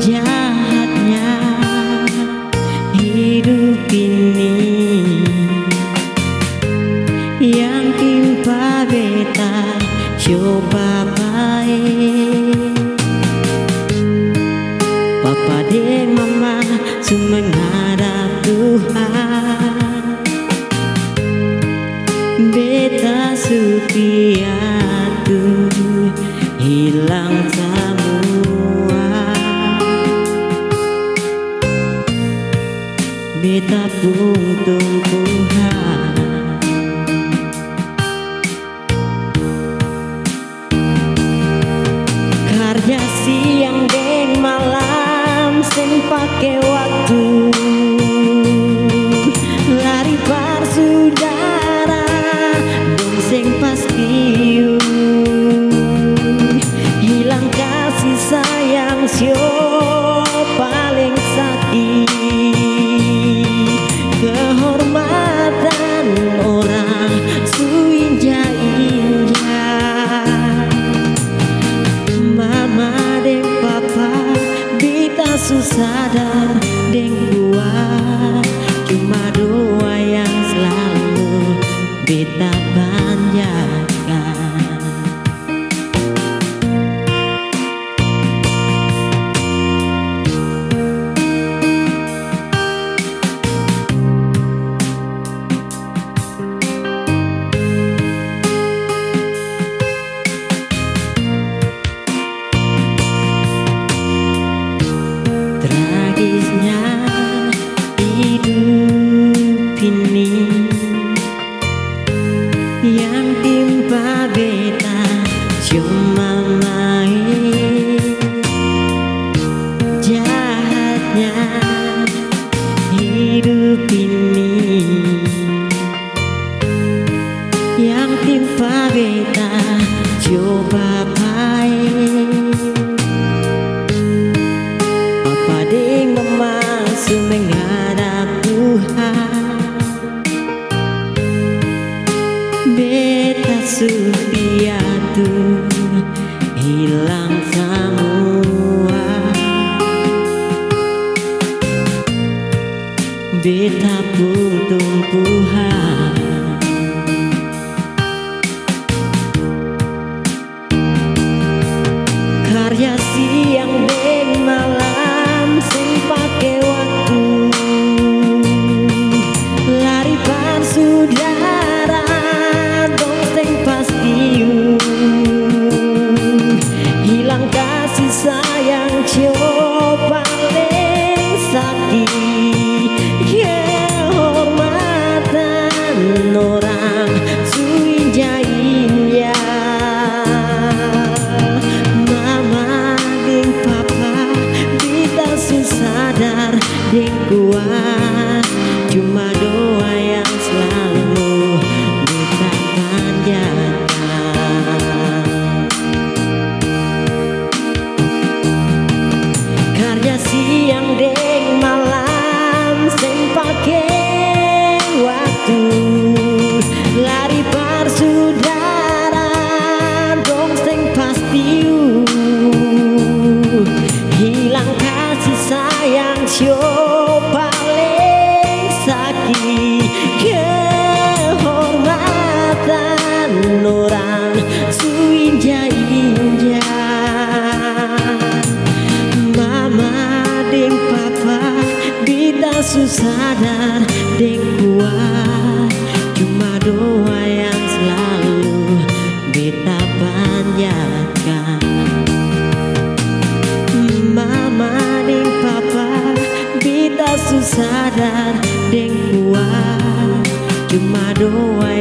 Jahatnya hidup ini yang timpa beta, coba baik. Papa dan mama menghadap Tuhan, beta setia tuh hilang semua. Beta pun tumpuhan, kerja siang dan malam sen pake waktu, lari par saudara dong seng pasti hilang kasih sayang sio paling sakit. Kehormatan orang suinja-inja, mama dan papa beta susah dan kuat, cuma doa yang selalu beta panjatkan. Tragisnya hidup ini yang timpa beta cuma main. Jahatnya hidup ini yang timpa beta, coba baik. Papa ding mama menghadap Tuhan, beta setia tuh hilang semua. Beta pun tumpuhan, karya siang dan malam sen pake waktu, lari par saudara dong seng pasti hilang kasih sayang coba paling sakit. Kehormatan orang suinja-inja, mama dan papa beta sadar dan kuat, cuma doa yang selalu beta panjatkan. Kerja siang dan malam sen pake waktu, lari par saudara dong seng pasti hilang kasih sayang sio paling sakit. Kehormatan orang suinja-inja, mama dan papa beta sadar dan kuat, cuma doa yang selalu beta panjatkan. Mama dan papa beta sadar dan kuat, cuma doa